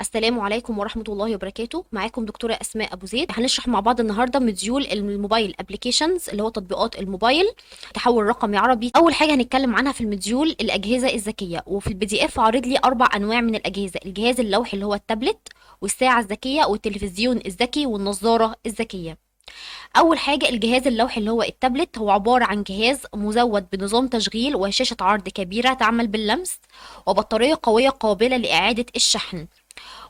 السلام عليكم ورحمة الله وبركاته. معاكم دكتورة أسماء أبو زيد. هنشرح مع بعض النهاردة مديول الموبايل ابليكيشنز اللي هو تطبيقات الموبايل، تحول رقمي عربي. أول حاجة هنتكلم عنها في المديول الأجهزة الذكية، وفي البي دي اف عارض لي 4 أنواع من الأجهزة: الجهاز اللوحي اللي هو التابلت، والساعة الذكية، والتلفزيون الذكي، والنظارة الذكية. اول حاجه الجهاز اللوحي اللي هو التابلت، هو عباره عن جهاز مزود بنظام تشغيل وشاشه عرض كبيره تعمل باللمس وبطاريه قويه قابله لاعاده الشحن.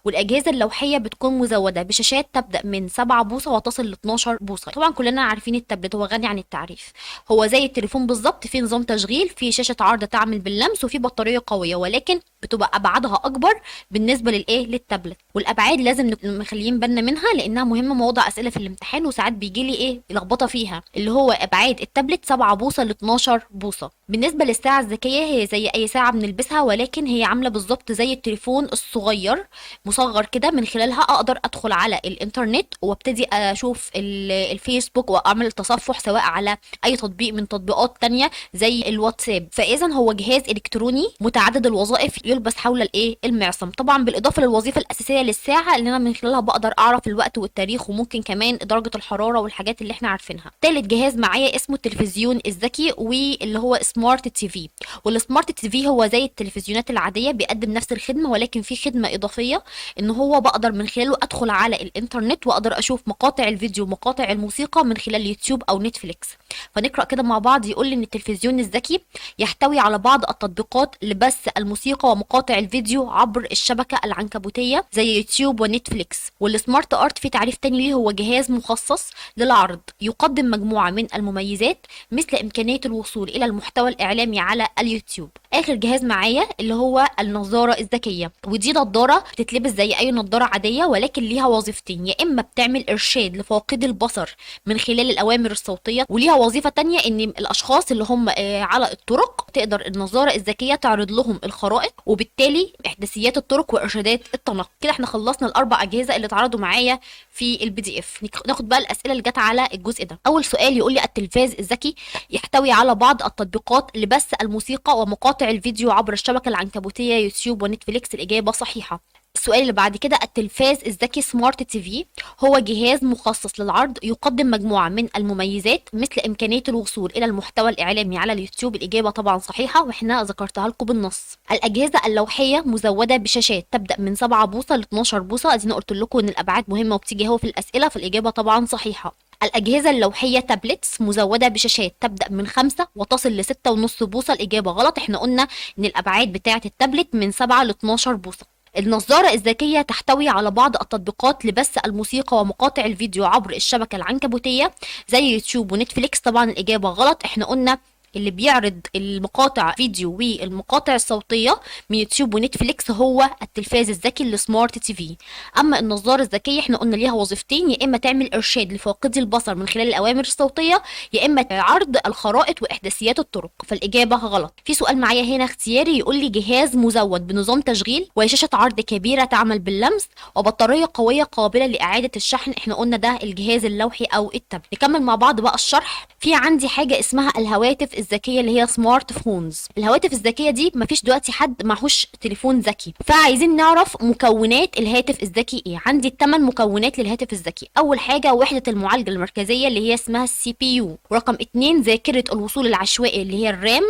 والاجهزه اللوحيه بتكون مزوده بشاشات تبدا من 7 بوصه وتصل ل 12 بوصه. طبعا كلنا عارفين التابلت هو غني عن التعريف، هو زي التليفون بالظبط، فيه نظام تشغيل، فيه شاشه عرض تعمل باللمس، وفيه بطاريه قويه، ولكن بتبقى ابعادها اكبر بالنسبه للتابلت. والابعاد لازم نكون مخليين بالنا منها لانها مهمه، مواضع اسئله في الامتحان وساعات بيجي لي لخبطه فيها، اللي هو ابعاد التابلت 7 بوصه ل 12 بوصه. بالنسبه للساعه الذكيه، هي زي اي ساعه بنلبسها، ولكن هي عامله بالظبط زي التليفون الصغير، مصغر كده، من خلالها اقدر ادخل على الانترنت وابتدي اشوف الفيسبوك واعمل تصفح، سواء على اي تطبيق من تطبيقات تانية زي الواتساب. فاذا هو جهاز الكتروني متعدد الوظائف يلبس حول المعصم، طبعا بالاضافه للوظيفه الاساسيه للساعه اللي انا من خلالها بقدر اعرف الوقت والتاريخ، وممكن كمان درجه الحراره والحاجات اللي احنا عارفينها. تالت جهاز معايا اسمه التلفزيون الذكي، واللي هو سمارت تي في. والسمارت تي في هو زي التلفزيونات العاديه، بيقدم نفس الخدمه، ولكن في خدمه اضافيه ان هو بقدر من خلاله ادخل على الانترنت واقدر اشوف مقاطع الفيديو ومقاطع الموسيقى من خلال يوتيوب او نتفليكس. فنقرا كده مع بعض. يقول لي ان التلفزيون الذكي يحتوي على بعض التطبيقات لبث الموسيقى ومقاطع الفيديو عبر الشبكه العنكبوتيه زي يوتيوب ونتفليكس. والسمارت ارت في تعريف تاني ليه، هو جهاز مخصص للعرض يقدم مجموعه من المميزات مثل امكانيه الوصول الى المحتوى الاعلامي على اليوتيوب. اخر جهاز معايا اللي هو النظاره الذكيه، ودي نظاره بتتلبس زي اي نظاره عاديه، ولكن ليها وظيفتين: يا اما بتعمل ارشاد لفاقد البصر من خلال الاوامر الصوتيه، وليها وظيفه تانية ان الاشخاص اللي هم على الطرق تقدر النظاره الذكيه تعرض لهم الخرائط، وبالتالي احداثيات الطرق وارشادات التنقل. كده احنا خلصنا الاربع اجهزه اللي اتعرضوا معايا في البي دي اف. ناخد بقى الاسئله اللي جت على الجزء ده. اول سؤال يقول لي التلفاز الذكي يحتوي على بعض التطبيقات لبث الموسيقى ومقاطع الفيديو عبر الشبكه العنكبوتيه يوتيوب ونتفليكس. الاجابه صحيحه. السؤال اللي بعد كده، التلفاز الذكي سمارت تي في هو جهاز مخصص للعرض يقدم مجموعة من المميزات مثل إمكانية الوصول إلى المحتوى الإعلامي على اليوتيوب. الإجابة طبعا صحيحة، وإحنا ذكرتها لكم بالنص. الأجهزة اللوحية مزودة بشاشات تبدأ من 7 بوصة ل 12 بوصة. أدينا قلت لكم إن الأبعاد مهمة وبتيجي هو في الأسئلة، فالإجابة طبعا صحيحة. الأجهزة اللوحية تابلتس مزودة بشاشات تبدأ من 5 وتصل ل 6.5 بوصة. الإجابة غلط، إحنا قلنا إن الأبعاد بتاعة التابلت من 7 ل 12 بوصة. النظارة الذكية تحتوي على بعض التطبيقات لبث الموسيقى ومقاطع الفيديو عبر الشبكة العنكبوتية زي يوتيوب ونتفليكس. طبعا الإجابة غلط، احنا قلنا اللي بيعرض المقاطع فيديو والمقاطع الصوتية من يوتيوب ونتفليكس هو التلفاز الذكي السمارت تي في. اما النظارة الذكية احنا قلنا ليها وظيفتين: يا اما تعمل ارشاد لفاقدي البصر من خلال الاوامر الصوتية، يا اما عرض الخرائط واحداثيات الطرق. فالاجابة غلط. في سؤال معايا هنا اختياري يقول لي جهاز مزود بنظام تشغيل وشاشة عرض كبيرة تعمل باللمس وبطارية قوية قابلة لإعادة الشحن. احنا قلنا ده الجهاز اللوحي او التابلت. نكمل مع بعض بقى الشرح. في عندي حاجة اسمها الهواتف الذكيه اللي هي سمارت فونز. الهواتف الذكيه دي مفيش دلوقتي حد معهوش تليفون ذكي، فعايزين نعرف مكونات الهاتف الذكي ايه. عندي 8 مكونات للهاتف الذكي. اول حاجه وحده المعالجه المركزيه اللي هي اسمها السي بي يو، ورقم 2 ذاكره الوصول العشوائي اللي هي الرام،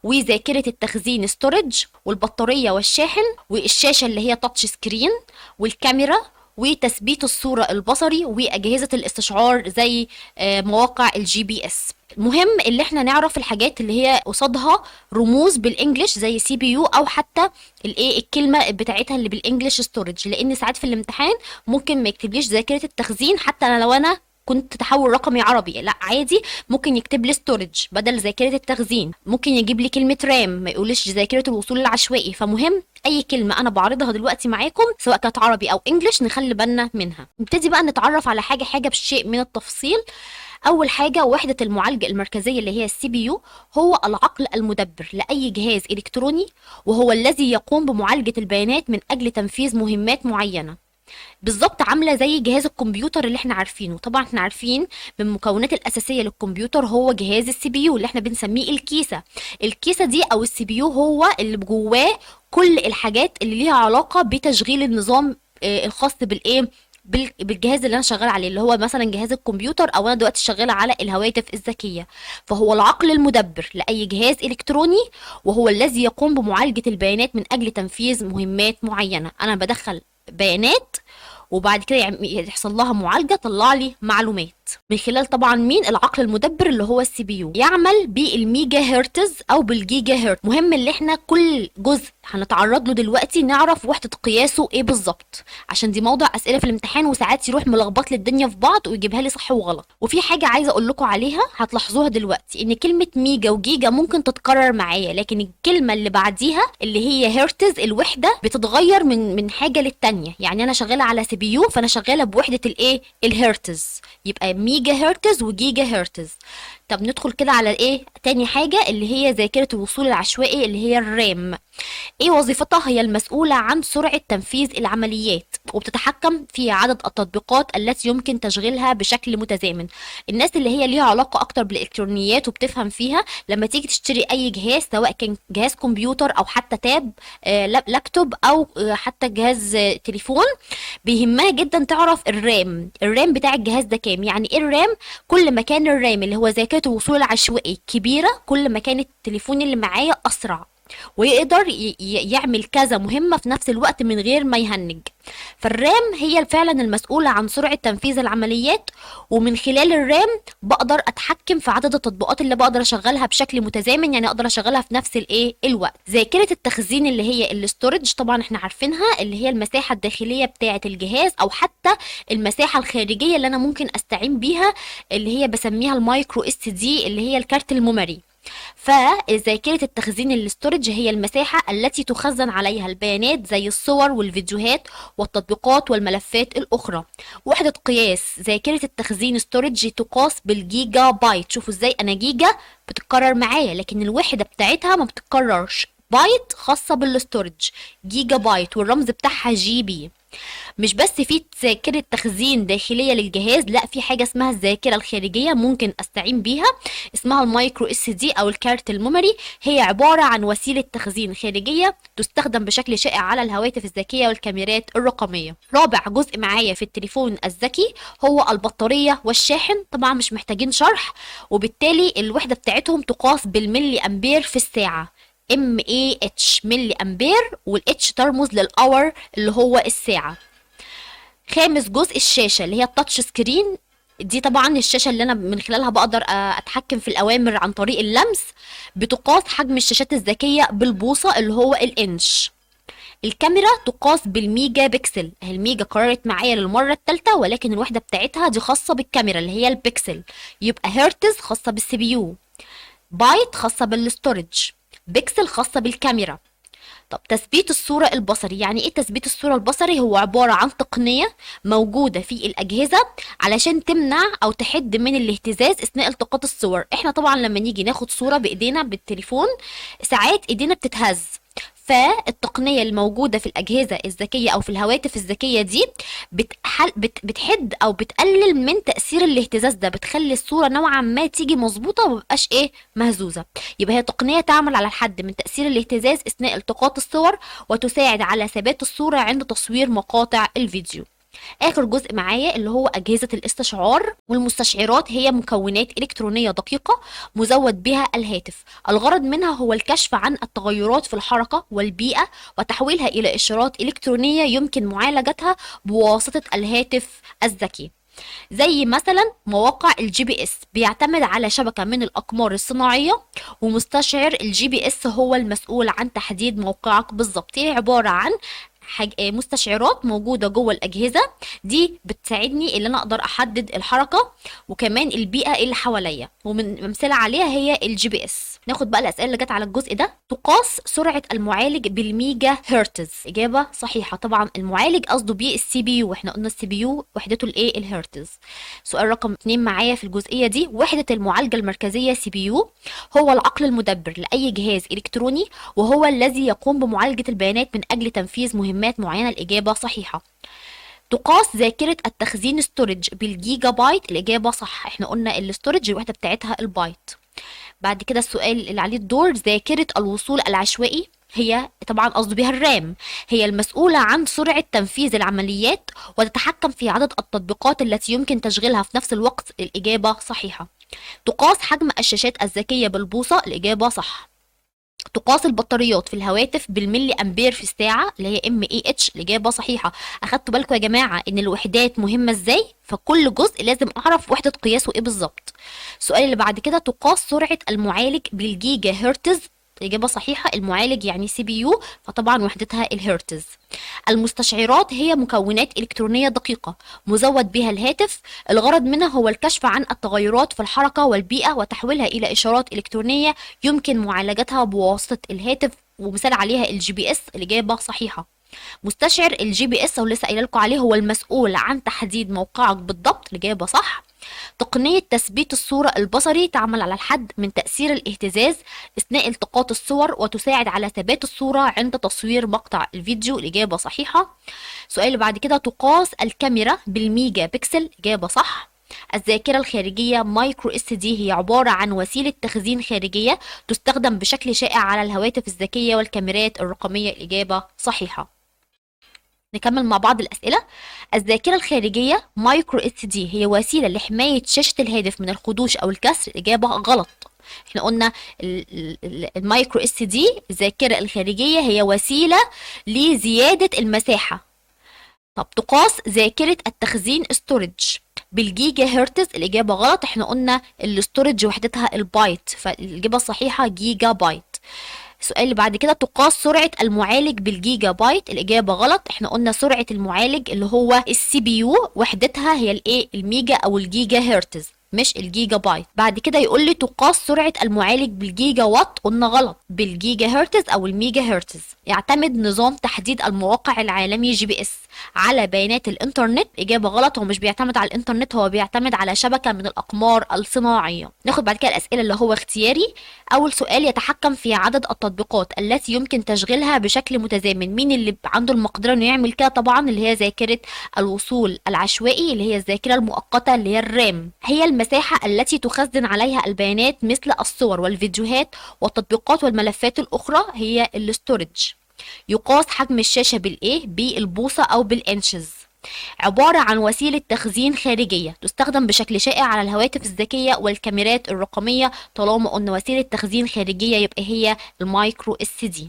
وذاكره التخزين ستورج، والبطاريه والشاحن، والشاشه اللي هي تاتش سكرين، والكاميرا، وتثبيت الصورة البصري، وأجهزة الاستشعار زي مواقع الجي بي اس. مهم اللي احنا نعرف الحاجات اللي هي قصادها رموز بالانجلش زي سي بي يو، او حتى الكلمه بتاعتها اللي بالانجلش ستورج، لان ساعات في الامتحان ممكن ما يكتبليش ذاكره التخزين. حتى انا لو انا كنت تحول رقمي عربي، لا عادي ممكن يكتب لي ستورج بدل ذاكره التخزين. ممكن يجيب لي كلمه رام ما يقولش ذاكره الوصول العشوائي. فمهم اي كلمه انا بعرضها دلوقتي معاكم سواء كانت عربي او انجلش نخلي بالنا منها. نبتدي بقى نتعرف على حاجه حاجه بشيء من التفصيل. اول حاجه وحده المعالجه المركزيه اللي هي السي بي يو، هو العقل المدبر لاي جهاز الكتروني، وهو الذي يقوم بمعالجه البيانات من اجل تنفيذ مهمات معينه. بالظبط عامله زي جهاز الكمبيوتر اللي احنا عارفينه. طبعا احنا عارفين من المكونات الاساسيه للكمبيوتر هو جهاز السي بي يو اللي احنا بنسميه الكيسه. الكيسه دي او السي بي يو هو اللي جواه كل الحاجات اللي ليها علاقه بتشغيل النظام الخاص بالايه، بالجهاز اللي انا شغال عليه، اللي هو مثلا جهاز الكمبيوتر، او انا دلوقتي شغاله على الهواتف الذكيه. فهو العقل المدبر لاي جهاز الكتروني، وهو الذي يقوم بمعالجه البيانات من اجل تنفيذ مهمات معينه. انا بدخل بيانات وبعد كده يحصل لها معالجه طلع لي معلومات من خلال طبعا مين؟ العقل المدبر اللي هو السي بي يو. يعمل بالميجا هرتز او بالجيجا هرتز. مهم ان احنا كل جزء هنتعرض له دلوقتي نعرف وحده قياسه ايه بالظبط، عشان دي موضوع اسئله في الامتحان وساعات يروح ملخبط لي الدنيا في بعض ويجيبها لي صح وغلط. وفي حاجه عايزه اقول لكم عليها هتلاحظوها دلوقتي، ان كلمه ميجا وجيجا ممكن تتكرر معايا، لكن الكلمه اللي بعديها اللي هي هرتز الوحده بتتغير من حاجه للتانيه. يعني انا شغاله على سي بي يو فانا شغاله بوحده الايه؟ الهرتز. يبقى ميجا هرتز وجيجا هرتز. طب ندخل كده على ايه تاني حاجة اللي هي ذاكرة الوصول العشوائي اللي هي الرام. ايه وظيفتها؟ هي المسؤولة عن سرعة تنفيذ العمليات، وبتتحكم في عدد التطبيقات التي يمكن تشغيلها بشكل متزامن. الناس اللي هي ليها علاقة اكتر بالالكترونيات وبتفهم فيها، لما تيجي تشتري اي جهاز سواء كان جهاز كمبيوتر او حتى تاب لابتوب او حتى جهاز تليفون، بيهمها جدا تعرف الرام بتاع الجهاز ده كام. يعني ايه الرام؟ كل ما كان الرام اللي هو ذاكرة الوصول العشوائي كبيرة، كل ما كان التليفون اللي معايا اسرع ويقدر يعمل كذا مهمة في نفس الوقت من غير ما يهنج. فالرام هي فعلا المسؤولة عن سرعة تنفيذ العمليات، ومن خلال الرام بقدر اتحكم في عدد التطبيقات اللي بقدر اشغلها بشكل متزامن، يعني اقدر اشغلها في نفس الايه الوقت. ذاكرة التخزين اللي هي الاستورج، طبعا احنا عارفينها اللي هي المساحة الداخلية بتاعة الجهاز او حتى المساحة الخارجية اللي انا ممكن استعين بيها، اللي هي بسميها المايكرو اس دي اللي هي الكارت الميموري. فذاكرة التخزين الاستورج هي المساحة التي تخزن عليها البيانات زي الصور والفيديوهات والتطبيقات والملفات الأخرى. وحدة قياس ذاكرة التخزين استورج تقاس بالجيجا بايت. شوفوا ازاي انا جيجا بتتكرر معايا لكن الوحدة بتاعتها ما بتتكررش. بايت خاصة بالاستورج، جيجا بايت والرمز بتاعها جي بي. مش بس في ذاكرة تخزين داخلية للجهاز، لا في حاجة اسمها الذاكرة الخارجية ممكن استعين بيها، اسمها المايكرو اس دي او الكارت الميموري. هي عبارة عن وسيلة تخزين خارجية تستخدم بشكل شائع على الهواتف الذكية والكاميرات الرقمية. رابع جزء معايا في التليفون الذكي هو البطارية والشاحن. طبعا مش محتاجين شرح، وبالتالي الوحدة بتاعتهم تقاس بالملي امبير في الساعة، ام اي اتش ملي امبير، والاتش ترمز للاور اللي هو الساعة. خامس جزء الشاشة اللي هي التاتش سكرين. دي طبعا الشاشة اللي انا من خلالها بقدر اتحكم في الاوامر عن طريق اللمس. بتقاس حجم الشاشات الذكية بالبوصة اللي هو الانش. الكاميرا تقاس بالميجا بكسل. الميجا قررت معايا للمرة الثالثة، ولكن الوحدة بتاعتها دي خاصة بالكاميرا اللي هي البكسل. يبقى هرتز خاصة بالسي بي يو، بايت خاصة بالاستورج، بكسل خاصة بالكاميرا. طب تثبيت الصورة البصري، يعني ايه تثبيت الصورة البصري؟ هو عبارة عن تقنية موجودة في الأجهزة علشان تمنع أو تحد من الاهتزاز أثناء التقاط الصور. احنا طبعا لما نيجي ناخد صورة بإيدينا بالتليفون ساعات إيدينا بتتهز، فالتقنية الموجودة في الأجهزة الذكية أو في الهواتف الذكية دي بتحد أو بتقلل من تأثير الاهتزاز ده، بتخلي الصورة نوعا ما تيجي مظبوطة ومبقاش إيه مهزوزة. يبقى هي تقنية تعمل على الحد من تأثير الاهتزاز أثناء التقاط الصور، وتساعد على ثبات الصورة عند تصوير مقاطع الفيديو. اخر جزء معايا اللي هو اجهزه الاستشعار. والمستشعرات هي مكونات الكترونيه دقيقه مزود بها الهاتف، الغرض منها هو الكشف عن التغيرات في الحركه والبيئه وتحويلها الى اشارات الكترونيه يمكن معالجتها بواسطه الهاتف الذكي. زي مثلا مواقع الجي بي اس بيعتمد على شبكة من الأقمار الصناعية، ومستشعر الجي بي اس هو المسؤول عن تحديد موقعك بالظبط. هي عبارة عن مستشعرات موجودة جوه الأجهزة دي بتساعدني اللي أنا أقدر أحدد الحركة وكمان البيئة اللي حواليا، ومن أمثلة عليها هي الجي بي اس. ناخد بقى الأسئلة اللي جت على الجزء ده. تقاس سرعة المعالج بالميجا هرتز. إجابة صحيحة، طبعا المعالج قصده بيه السي بي يو، احنا قلنا السي بي يو وحدته الايه الهرتز. سؤال رقم 2 معايا في الجزئية دي. وحدة المعالجة المركزية سي بي يو هو العقل المدبر لأي جهاز إلكتروني، وهو الذي يقوم بمعالجة البيانات من أجل تنفيذ مهمات معينة. الإجابة صحيحة. تقاس ذاكرة التخزين ستورج بالجيجا بايت. الإجابة صح، احنا قلنا الستورج الوحدة بتاعتها البايت. بعد كده السؤال اللي عليه الدور، ذاكرة الوصول العشوائي هي طبعا قصده بيها الرام، هي المسؤولة عن سرعة تنفيذ العمليات وتتحكم في عدد التطبيقات التي يمكن تشغيلها في نفس الوقت. الإجابة صحيحة. تقاس حجم الشاشات الذكية بالبوصة. الإجابة صح. تقاس البطاريات في الهواتف بالملي امبير في الساعه اللي هي ام اي اتش. الاجابه صحيحه. اخدتوا بالكم يا جماعه ان الوحدات مهمه ازاي؟ فكل جزء لازم اعرف وحده قياسه ايه بالظبط. السؤال اللي بعد كده، تقاس سرعه المعالج بالجيجا هرتز. الإجابة صحيحة، المعالج يعني سي بي يو فطبعا وحدتها الهرتز. المستشعرات هي مكونات إلكترونية دقيقة مزود بها الهاتف، الغرض منها هو الكشف عن التغيرات في الحركة والبيئة وتحويلها إلى إشارات إلكترونية يمكن معالجتها بواسطة الهاتف، ومثال عليها الجي بي اس. الإجابة صحيحة. مستشعر الجي بي اس اللي لسه قايله لكم عليه هو المسؤول عن تحديد موقعك بالضبط. الإجابة صح. تقنية تثبيت الصورة البصري تعمل على الحد من تأثير الاهتزاز أثناء التقاط الصور وتساعد على ثبات الصورة عند تصوير مقطع الفيديو. الإجابة صحيحة. السؤال اللي بعد كده، تقاس الكاميرا بالميجا بكسل. إجابة صح. الذاكرة الخارجية مايكرو اس دي هي عبارة عن وسيلة تخزين خارجية تستخدم بشكل شائع على الهواتف الذكية والكاميرات الرقمية. الإجابة صحيحة. نكمل مع بعض الأسئلة. الذاكرة الخارجية مايكرو اس دي هي وسيلة لحماية شاشة الهاتف من الخدوش أو الكسر. الإجابة غلط. احنا قلنا المايكرو اس دي الذاكرة الخارجية هي وسيلة لزيادة المساحة. طب تقاس ذاكرة التخزين ستورج بالجيجا هرتز. الإجابة غلط، احنا قلنا الستورج وحدتها البايت فالإجابة الصحيحة جيجا بايت. السؤال اللي بعد كده، تقاس سرعة المعالج بالجيجا بايت. الإجابة غلط، احنا قلنا سرعة المعالج اللي هو السي بي يو وحدتها هي الايه الميجا أو الجيجا هرتز مش الجيجا بايت. بعد كده يقول لي تقاس سرعة المعالج بالجيجا وات. قلنا غلط، بالجيجا هرتز أو الميجا هرتز. يعتمد نظام تحديد المواقع العالمي جي بي اس على بيانات الإنترنت. إجابة غلط، هو مش بيعتمد على الإنترنت، هو بيعتمد على شبكة من الأقمار الصناعية. ناخد بعد كده الأسئلة اللي هو اختياري. أول سؤال، يتحكم في عدد التطبيقات التي يمكن تشغيلها بشكل متزامن. مين اللي عنده المقدرة إنه يعمل كده؟ طبعا اللي هي ذاكرة الوصول العشوائي اللي هي الذاكرة المؤقتة اللي هي الرام. هي المساحة التي تخزن عليها البيانات مثل الصور والفيديوهات والتطبيقات والملفات الأخرى هي الاستورج. يقاس حجم الشاشة بالإيه؟ بالبوصة أو بالإنشز. عبارة عن وسيلة تخزين خارجية تستخدم بشكل شائع على الهواتف الذكية والكاميرات الرقمية. طالما قلنا وسيلة تخزين خارجية يبقى هي المايكرو اس دي.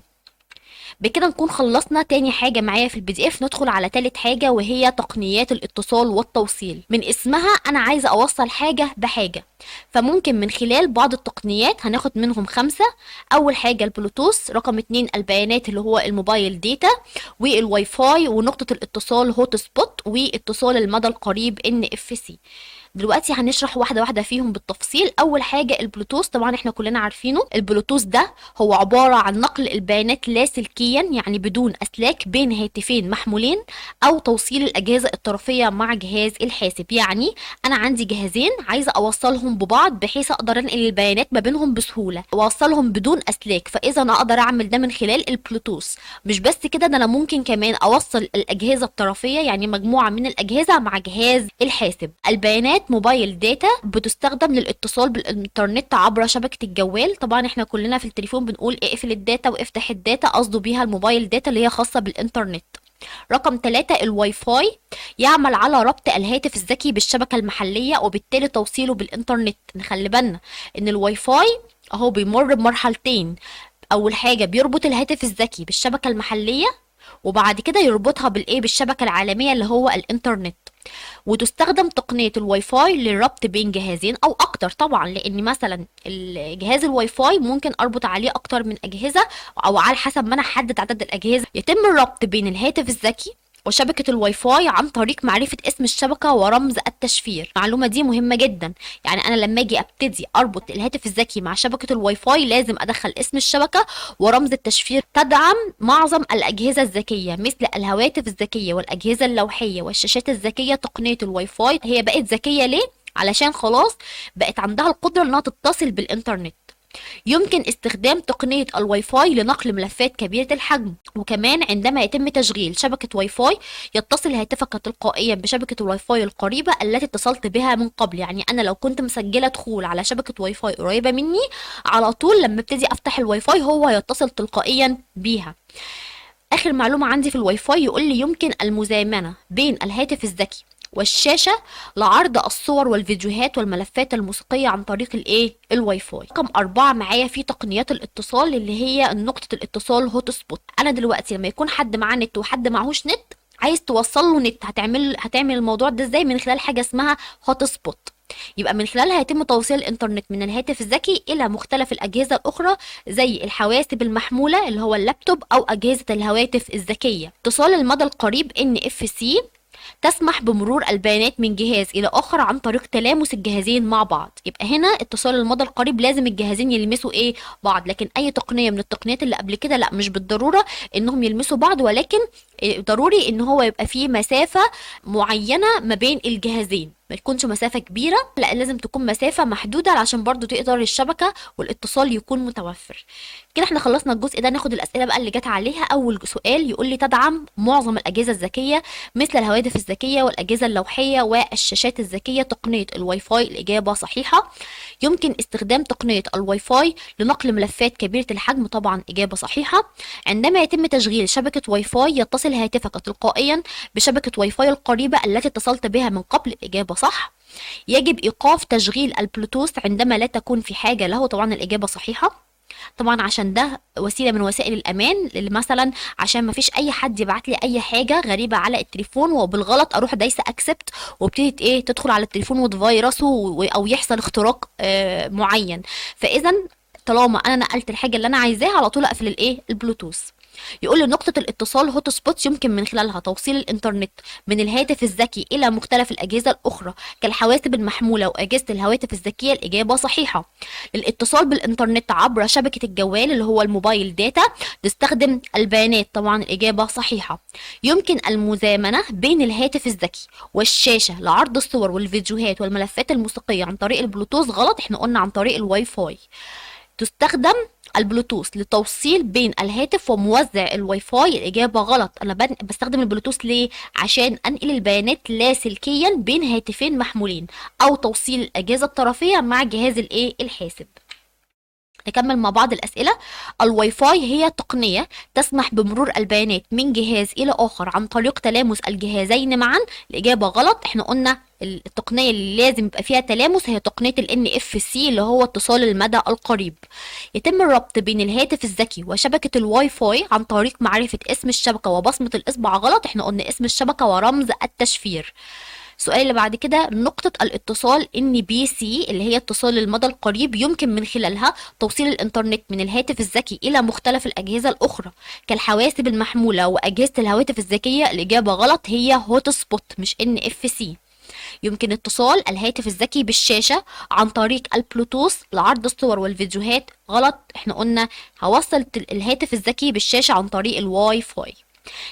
بكده نكون خلصنا تاني حاجة معايا في البي دي اف. ندخل على تالت حاجة وهي تقنيات الاتصال والتوصيل. من اسمها انا عايزة اوصل حاجة بحاجة، فممكن من خلال بعض التقنيات هناخد منهم 5. اول حاجة البلوتوث، رقم 2 البيانات اللي هو الموبايل داتا، والواي فاي، ونقطة الاتصال هوت سبوت، واتصال المدى القريب NFC. دلوقتي هنشرح واحدة واحدة فيهم بالتفصيل. أول حاجة البلوتوث، طبعا احنا كلنا عارفينه. البلوتوث ده هو عبارة عن نقل البيانات لاسلكيا يعني بدون أسلاك بين هاتفين محمولين، أو توصيل الأجهزة الطرفية مع جهاز الحاسب. يعني أنا عندي جهازين عايزة أوصلهم ببعض بحيث أقدر أنقل البيانات ما بينهم بسهولة، أوصلهم بدون أسلاك، فإذا أنا أقدر أعمل ده من خلال البلوتوث. مش بس كده، ده أنا ممكن كمان أوصل الأجهزة الطرفية يعني مجموعة من الأجهزة مع جهاز الحاسب. البيانات موبايل داتا بتستخدم للاتصال بالإنترنت عبر شبكة الجوال. طبعا احنا كلنا في التليفون بنقول اقفل الداتا وافتح الداتا، قصده بيها الموبايل داتا اللي هي خاصة بالإنترنت. رقم 3 الواي فاي، يعمل على ربط الهاتف الذكي بالشبكة المحلية وبالتالي توصيله بالإنترنت. نخلي بالنا إن الواي فاي أهو بيمر بمرحلتين. أول حاجة بيربط الهاتف الذكي بالشبكة المحلية، وبعد كده يربطها بالشبكة العالمية اللي هو الإنترنت. وتستخدم تقنية الواي فاي للربط بين جهازين أو أكتر، طبعا لأن مثلا الجهاز الواي فاي ممكن أربط عليه أكتر من أجهزة، أو على حسب ما أنا أحدد عدد الأجهزة. يتم الربط بين الهاتف الذكي وشبكة الواي فاي عن طريق معرفة اسم الشبكة ورمز التشفير. المعلومة دي مهمة جدا، يعني أنا لما أجي أبتدي أربط الهاتف الذكي مع شبكة الواي فاي لازم أدخل اسم الشبكة ورمز التشفير. تدعم معظم الأجهزة الذكية مثل الهواتف الذكية والأجهزة اللوحية والشاشات الذكية. تقنية الواي فاي هي بقت ذكية ليه؟ علشان خلاص بقت عندها القدرة إنها تتصل بالإنترنت. يمكن استخدام تقنية الواي فاي لنقل ملفات كبيرة الحجم. وكمان عندما يتم تشغيل شبكة واي فاي يتصل هاتفك تلقائيا بشبكة الواي فاي القريبة التي اتصلت بها من قبل. يعني أنا لو كنت مسجلة دخول على شبكة واي فاي قريبة مني، على طول لما ابتدي أفتح الواي فاي هو هيتصل تلقائيا بيها. آخر معلومة عندي في الواي فاي يقول لي يمكن المزامنة بين الهاتف الذكي والشاشة لعرض الصور والفيديوهات والملفات الموسيقية عن طريق الواي فاي. رقم 4 معايا في تقنيات الاتصال اللي هي نقطة الاتصال هوت سبوت. أنا دلوقتي لما يكون حد معاه نت وحد معهوش نت، عايز توصل له نت، هتعمل الموضوع ده ازاي؟ من خلال حاجة اسمها هوت سبوت. يبقى من خلالها يتم توصيل الانترنت من الهاتف الذكي الى مختلف الاجهزه الاخرى زي الحواسب المحموله اللي هو اللابتوب او اجهزه الهواتف الذكيه. اتصال المدى القريب NFC تسمح بمرور البيانات من جهاز إلى آخر عن طريق تلامس الجهازين مع بعض. يبقى هنا اتصال المدى القريب لازم الجهازين يلمسوا بعض، لكن أي تقنية من التقنيات اللي قبل كده لا، مش بالضرورة إنهم يلمسوا بعض، ولكن ضروري إن هو يبقى فيه مسافة معينة ما بين الجهازين، ما تكونش مسافة كبيرة، لا لازم تكون مسافة محدودة علشان برضو تقدر الشبكة والاتصال يكون متوفر. كده احنا خلصنا الجزء ده. ناخد الأسئلة بقى اللي جت عليها. أول سؤال يقول لي تدعم معظم الأجهزة الذكية مثل الهواتف الذكية والأجهزة اللوحية والشاشات الذكية تقنية الواي فاي؟ الإجابة صحيحة. يمكن استخدام تقنية الواي فاي لنقل ملفات كبيرة الحجم؟ طبعا إجابة صحيحة. عندما يتم تشغيل شبكة واي فاي يتصل هاتفك تلقائيا بشبكة واي فاي القريبة التي اتصلت بها من قبل؟ الإجابة صح. يجب إيقاف تشغيل البلوتوث عندما لا تكون في حاجة له؟ طبعا الإجابة صحيحة. طبعا عشان ده وسيله من وسائل الامان، اللي مثلا عشان ما فيش اي حد يبعت لي اي حاجه غريبه على التليفون وبالغلط اروح دايسه اكسبت وابتدي تدخل على التليفون وتفيرسه او يحصل اختراق معين. فاذا طالما انا نقلت الحاجه اللي انا عايزاها على طول اقفل البلوتوث. يقول لي نقطة الاتصال هوت سبوت يمكن من خلالها توصيل الإنترنت من الهاتف الذكي إلى مختلف الأجهزة الأخرى كالحواسب المحمولة وأجهزة الهواتف الذكية؟ الإجابة صحيحة. للاتصال بالإنترنت عبر شبكة الجوال اللي هو الموبايل داتا تستخدم البيانات؟ طبعا الإجابة صحيحة. يمكن المزامنة بين الهاتف الذكي والشاشة لعرض الصور والفيديوهات والملفات الموسيقية عن طريق البلوتوث؟ غلط، احنا قلنا عن طريق الواي فاي. تستخدم البلوتوث للتوصيل بين الهاتف وموزع الواي فاي؟ الإجابة غلط. أنا بستخدم البلوتوث ليه؟ عشان أنقل البيانات لاسلكيا بين هاتفين محمولين أو توصيل الأجهزة الطرفية مع جهاز الحاسب. نكمل مع بعض الأسئلة. الواي فاي هي تقنية تسمح بمرور البيانات من جهاز إلى آخر عن طريق تلامس الجهازين معا؟ الإجابة غلط. احنا قلنا التقنية اللي لازم يبقى فيها تلامس هي تقنية ال NFC اللي هو اتصال المدى القريب. يتم الربط بين الهاتف الذكي وشبكة الواي فاي عن طريق معرفة اسم الشبكة وبصمة الإصبع؟ غلط، احنا قلنا اسم الشبكة ورمز التشفير. السؤال اللي بعد كده نقطة الاتصال NFC اللي هي اتصال المدى القريب يمكن من خلالها توصيل الإنترنت من الهاتف الذكي إلى مختلف الأجهزة الأخرى كالحواسب المحمولة وأجهزة الهواتف الذكية؟ الإجابة غلط، هي هوت سبوت مش NFC. يمكن اتصال الهاتف الذكي بالشاشة عن طريق البلوتوث لعرض الصور والفيديوهات؟ غلط، احنا قلنا هوصل الهاتف الذكي بالشاشة عن طريق الواي فاي.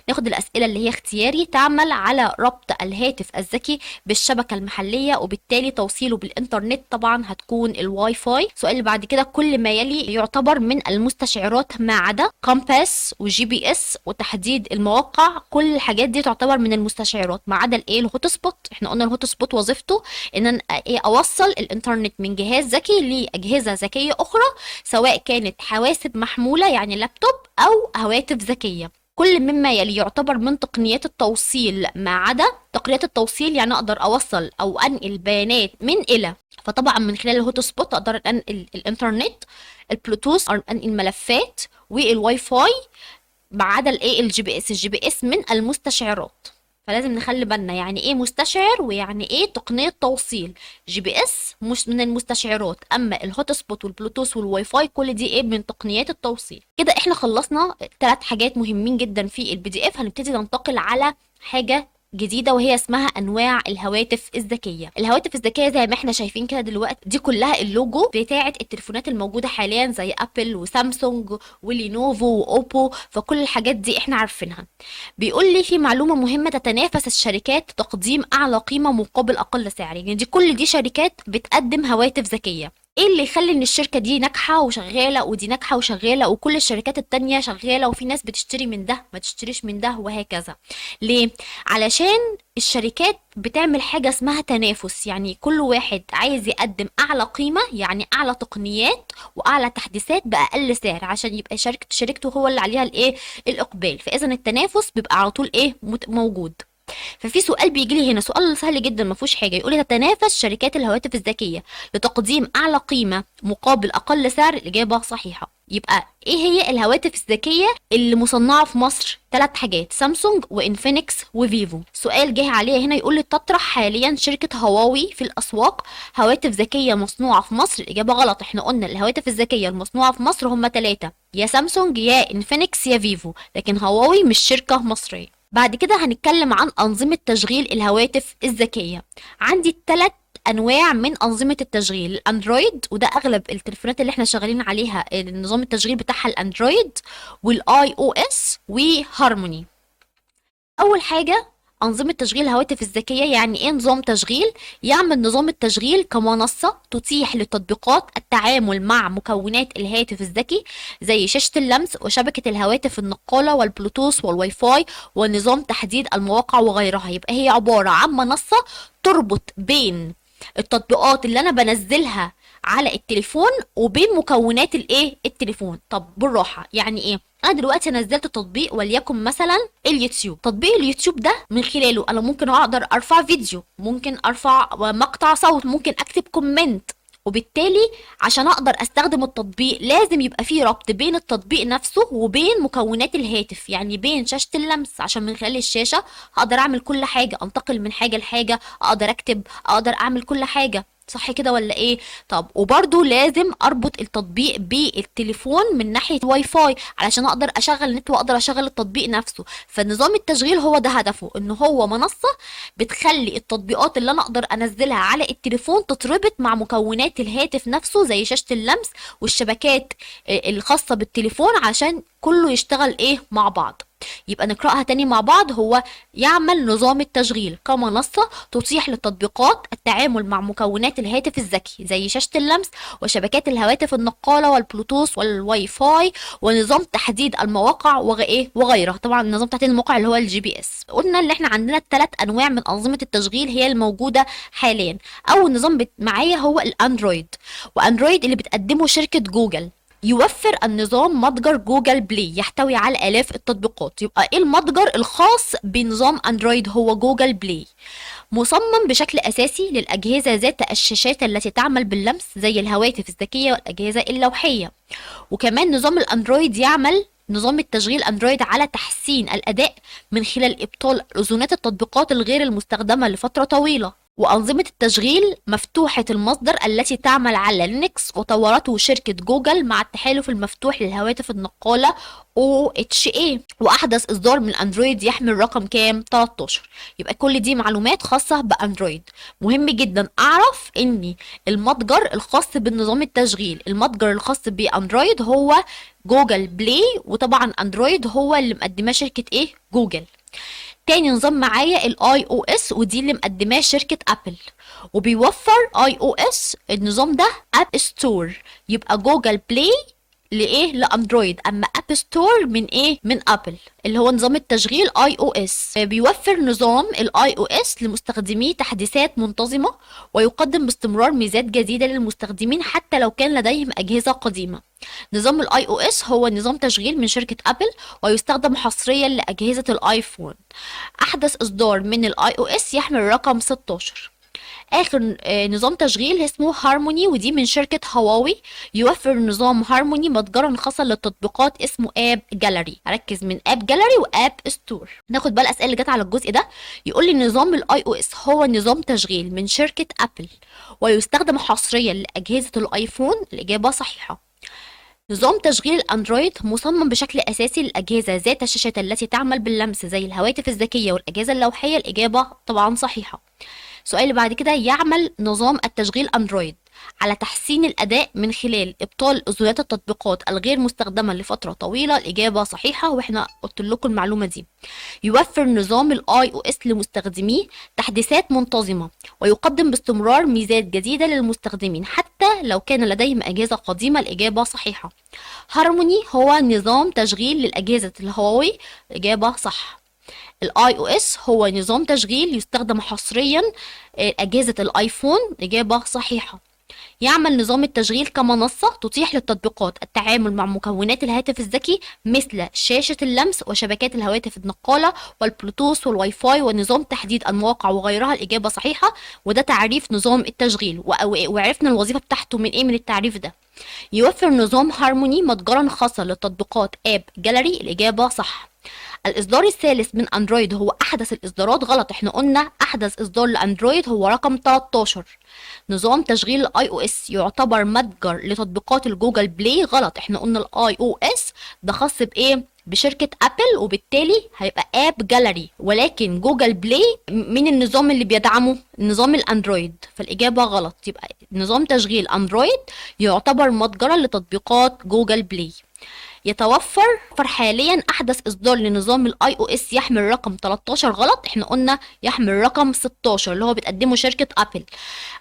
ناخد الأسئلة اللي هي اختياري. تعمل على ربط الهاتف الذكي بالشبكة المحلية وبالتالي توصيله بالإنترنت؟ طبعا هتكون الواي فاي. السؤال اللي بعد كده كل ما يلي يعتبر من المستشعرات ما عدا كومباس وجي بي اس وتحديد المواقع؟ كل الحاجات دي تعتبر من المستشعرات ما عدا الهوت سبوت. احنا قلنا الهوت سبوت وظيفته ان انا اوصل الانترنت من جهاز ذكي لاجهزة ذكية اخرى سواء كانت حواسب محمولة يعني لابتوب او هواتف ذكية. كل مما يلي يعتبر من تقنيات التوصيل ما عدا تقنيات التوصيل، يعني اقدر اوصل او انقل بيانات من الى، فطبعا من خلال الهوت سبوت اقدر انقل الانترنت، البلوتوث انقل ملفات، والواي فاي ما عدا الجي بي اس. الجي بي اس من المستشعرات، فلازم نخلي بالنا يعني ايه مستشعر ويعني ايه تقنية توصيل. جي بي اس مش من المستشعرات، اما الهوت سبوت والبلوتوث والواي فاي كل دي من تقنيات التوصيل. كده احنا خلصنا 3 حاجات مهمين جدا في الPDF. هنبتدي ننتقل على حاجة جديدة وهي اسمها انواع الهواتف الذكية. الهواتف الذكية زي ما احنا شايفين كده دلوقتي دي كلها اللوجو بتاعة التليفونات الموجودة حاليا زي ابل وسامسونج ولينوفو واوبو، فكل الحاجات دي احنا عارفينها. بيقول لي في معلومة مهمة، تتنافس الشركات تقديم اعلى قيمة مقابل اقل سعر. يعني كل دي شركات بتقدم هواتف ذكية. ايه اللي يخلي ان الشركة دي ناجحة وشغالة ودي ناجحة وشغالة وكل الشركات التانية شغالة وفي ناس بتشتري من ده ما تشتريش من ده وهكذا؟ ليه؟ علشان الشركات بتعمل حاجة اسمها تنافس، يعني كل واحد عايز يقدم اعلى قيمة، يعني اعلى تقنيات واعلى تحديثات باقل سعر، عشان يبقى شركته هو اللي عليها الايه، الاقبال. فاذا التنافس بيبقى على طول ايه، موجود. ففي سؤال بيجي لي هنا، سؤال سهل جدا ما فيهوش حاجه، يقول لي تتنافس شركات الهواتف الذكيه لتقديم اعلى قيمه مقابل اقل سعر؟ الاجابه صحيحه. يبقى ايه هي الهواتف الذكيه اللي مصنعه في مصر؟ ثلاث حاجات: سامسونج وانفينكس وفيفو. سؤال جه عليه هنا يقول لي تطرح حاليا شركه هواوي في الاسواق هواتف ذكيه مصنوعه في مصر؟ الاجابه غلط. احنا قلنا الهواتف الذكيه المصنوعه في مصر هم ثلاثه: يا سامسونج يا انفينكس يا فيفو، لكن هواوي مش شركه مصريه. بعد كده هنتكلم عن أنظمة تشغيل الهواتف الذكية. عندي 3 أنواع من أنظمة التشغيل: الأندرويد، وده أغلب التليفونات اللي احنا شغالين عليها النظام التشغيل بتاعها الأندرويد، والآي أو إس، وهارموني. أول حاجة أنظمة تشغيل الهواتف الذكية. يعني إيه نظام تشغيل؟ يعمل نظام التشغيل كمنصة تتيح للتطبيقات التعامل مع مكونات الهاتف الذكي زي شاشة اللمس وشبكة الهواتف النقالة والبلوتوث والواي فاي ونظام تحديد المواقع وغيرها. يبقى هي عبارة عن منصة تربط بين التطبيقات اللي أنا بنزلها على التليفون وبين مكونات الايه، التليفون. طب بالراحه، يعني ايه؟ انا دلوقتي نزلت تطبيق وليكن مثلا اليوتيوب. تطبيق اليوتيوب ده من خلاله انا ممكن اقدر ارفع فيديو، ممكن ارفع مقطع صوت، ممكن اكتب كومنت. وبالتالي عشان اقدر استخدم التطبيق لازم يبقى فيه ربط بين التطبيق نفسه وبين مكونات الهاتف، يعني بين شاشة اللمس عشان من خلال الشاشة هقدر اعمل كل حاجة، انتقل من حاجة لحاجة، اقدر اكتب، اقدر اعمل كل حاجة. صح كده ولا ايه؟ طب وبرده لازم اربط التطبيق بالتليفون من ناحيه واي فاي علشان اقدر اشغل نت واقدر اشغل التطبيق نفسه. فنظام التشغيل هو ده هدفه، ان هو منصه بتخلي التطبيقات اللي انا اقدر انزلها على التليفون تتربط مع مكونات الهاتف نفسه زي شاشه اللمس والشبكات الخاصه بالتليفون عشان كله يشتغل ايه مع بعض. يبقى نقرأها تاني مع بعض. هو يعمل نظام التشغيل كمنصة تتيح للتطبيقات التعامل مع مكونات الهاتف الذكي زي شاشة اللمس وشبكات الهواتف النقالة والبلوتوث والواي فاي ونظام تحديد المواقع وغيرها. طبعا نظام تحديد المواقع اللي هو الجي بي اس. قلنا ان احنا عندنا 3 انواع من انظمة التشغيل هي الموجودة حاليا. اول نظام معايا هو الاندرويد، واندرويد اللي بتقدمه شركة جوجل. يوفر النظام متجر جوجل بلاي يحتوي على آلاف التطبيقات. يبقى ايه المتجر الخاص بنظام اندرويد؟ هو جوجل بلاي. مصمم بشكل اساسي للاجهزه ذات الشاشات التي تعمل باللمس زي الهواتف الذكيه والاجهزه اللوحيه. وكمان نظام الاندرويد يعمل نظام التشغيل اندرويد على تحسين الاداء من خلال ابطال اذونات التطبيقات الغير المستخدمه لفتره طويله. وأنظمة التشغيل مفتوحة المصدر التي تعمل على لينكس وطورته شركة جوجل مع التحالف المفتوح للهواتف النقالة OHA. وأحدث إصدار من أندرويد يحمل رقم كام؟ 13. يبقى كل دي معلومات خاصة بأندرويد. مهم جدا أعرف إن المتجر الخاص بالنظام التشغيل، المتجر الخاص بأندرويد هو جوجل بلاي، وطبعا أندرويد هو اللي مقدماه شركة إيه؟ جوجل. تاني نظام معايا الاي او اس، ودي اللي مقدماه شركة ابل، وبيوفر اي او اس النظام ده اب ستور. يبقى جوجل بلاي لايه؟ لاندرويد، اما اب ستور من ايه؟ من ابل، اللي هو نظام التشغيل اي او اس. بيوفر نظام الاي او اس لمستخدميه تحديثات منتظمه ويقدم باستمرار ميزات جديده للمستخدمين حتى لو كان لديهم اجهزه قديمه. نظام الاي او اس هو نظام تشغيل من شركه ابل ويستخدم حصريا لاجهزه الايفون. احدث اصدار من الاي او اس يحمل رقم 16. اخر نظام تشغيل اسمه هارموني، ودي من شركة هواوي. يوفر نظام هارموني متجرا خاصا للتطبيقات اسمه اب جاليري. اركز من اب جاليري واب ستور. ناخد بقى الاسئله اللي جت على الجزء ده. يقول لي نظام الاي او اس هو نظام تشغيل من شركة ابل ويستخدم حصريا لاجهزة الايفون. الاجابه صحيحه. نظام تشغيل الاندرويد مصمم بشكل اساسي للاجهزه ذات الشاشات التي تعمل باللمس زي الهواتف الذكيه والاجهزه اللوحيه. الاجابه طبعا صحيحه. السؤال اللي بعد كده، يعمل نظام التشغيل اندرويد على تحسين الأداء من خلال إبطال أذونات التطبيقات الغير مستخدمة لفترة طويلة. الإجابة صحيحة، وإحنا قلت لكم المعلومة دي. يوفر نظام ال iOS لمستخدميه تحديثات منتظمة، ويقدم باستمرار ميزات جديدة للمستخدمين حتى لو كان لديهم أجهزة قديمة. الإجابة صحيحة. هارموني هو نظام تشغيل للأجهزة الهواوي. الإجابة صح. الاي او اس هو نظام تشغيل يستخدم حصريا أجهزة الايفون. إجابة صحيحة. يعمل نظام التشغيل كمنصة تتيح للتطبيقات التعامل مع مكونات الهاتف الذكي مثل شاشة اللمس وشبكات الهواتف النقالة والبلوتوث والواي فاي ونظام تحديد المواقع وغيرها. الإجابة صحيحة، وده تعريف نظام التشغيل وعرفنا الوظيفة بتاعته من إيه من التعريف ده. يوفر نظام هارموني متجرا خاصة للتطبيقات اب جاليري. الإجابة صح. الإصدار الثالث من أندرويد هو أحدث الإصدارات. غلط، احنا قلنا أحدث إصدار لأندرويد هو رقم 13. نظام تشغيل الاي او اس يعتبر متجر لتطبيقات الجوجل بلاي. غلط، احنا قلنا الاي او اس ده خاص بايه؟ بشركة ابل، وبالتالي هيبقى اب جاليري، ولكن جوجل بلاي من النظام اللي بيدعمه نظام الاندرويد. فالاجابة غلط، يبقى نظام تشغيل اندرويد يعتبر متجرا لتطبيقات جوجل بلاي. يتوفر حاليا احدث اصدار لنظام الاي او اس يحمل رقم 13. غلط، احنا قلنا يحمل رقم 16 اللي هو بتقدمه شركة ابل.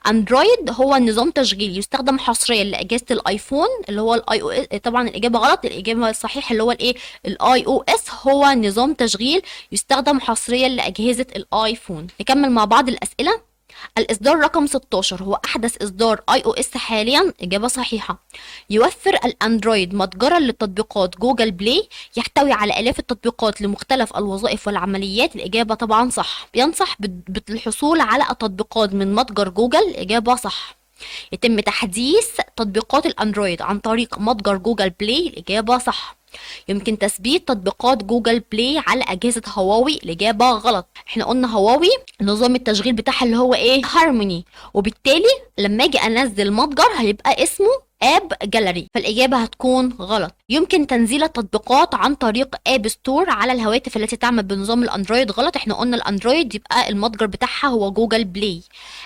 اندرويد هو نظام تشغيل يستخدم حصريا لاجهزة الايفون اللي هو الاي او اس. طبعا الاجابة غلط، الاجابة الصحيحة اللي هو الايه الاي او اس هو نظام تشغيل يستخدم حصريا لاجهزة الايفون. نكمل مع بعض الاسئلة. الإصدار رقم 16 هو أحدث إصدار اي او اس حاليا. إجابة صحيحة. يوفر الأندرويد متجرا للتطبيقات جوجل بلاي يحتوي على آلاف التطبيقات لمختلف الوظائف والعمليات. الإجابة طبعا صح. ينصح بالحصول على التطبيقات من متجر جوجل. الإجابة صح. يتم تحديث تطبيقات الأندرويد عن طريق متجر جوجل بلاي. الإجابة صح. يمكن تثبيت تطبيقات جوجل بلاي على أجهزة هواوي. الإجابة غلط، احنا قلنا هواوي نظام التشغيل بتاعها اللي هو ايه هارموني، وبالتالي لما اجي انزل متجر هيبقى اسمه اب جاليري، فالاجابه هتكون غلط. يمكن تنزيل التطبيقات عن طريق اب ستور على الهواتف التي تعمل بنظام الاندرويد. غلط، احنا قلنا الاندرويد يبقى المتجر بتاعها هو جوجل بلاي.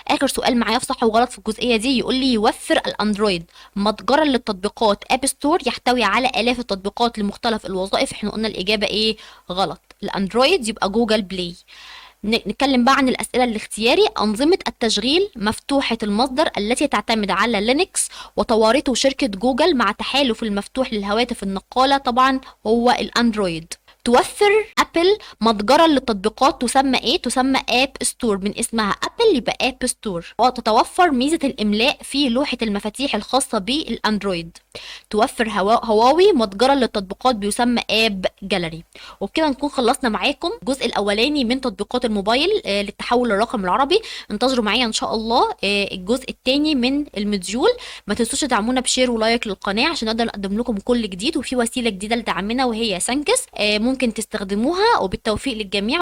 اخر سؤال معايا في صح وغلط في الجزئيه دي، يقول لي يوفر الاندرويد متجرا للتطبيقات اب ستور يحتوي على الاف التطبيقات لمختلف الوظائف. احنا قلنا الاجابه ايه غلط، الاندرويد يبقى جوجل بلاي. نتكلم بقى عن الأسئلة الاختياري. أنظمة التشغيل مفتوحة المصدر التي تعتمد على لينكس وطورته شركة جوجل مع تحالف المفتوح للهواتف النقالة طبعا هو الأندرويد. توفر أبل متجرا للتطبيقات تسمى إيه؟ تسمى آب ستور، من اسمها أبل يبقى آب ستور. وتتوفر ميزة الإملاء في لوحة المفاتيح الخاصة بالأندرويد. توفر هواوي متجرا للتطبيقات بيسمى آب جاليري. وبكده نكون خلصنا معاكم الجزء الأولاني من تطبيقات الموبايل للتحول للرقم العربي. انتظروا معايا إن شاء الله الجزء الثاني من المديول. ما تنسوش تدعمونا بشير ولايك للقناة عشان نقدر نقدم لكم كل جديد، وفي وسيلة جديدة لدعمنا وهي سانكس ممكن تستخدموها، وبالتوفيق للجميع.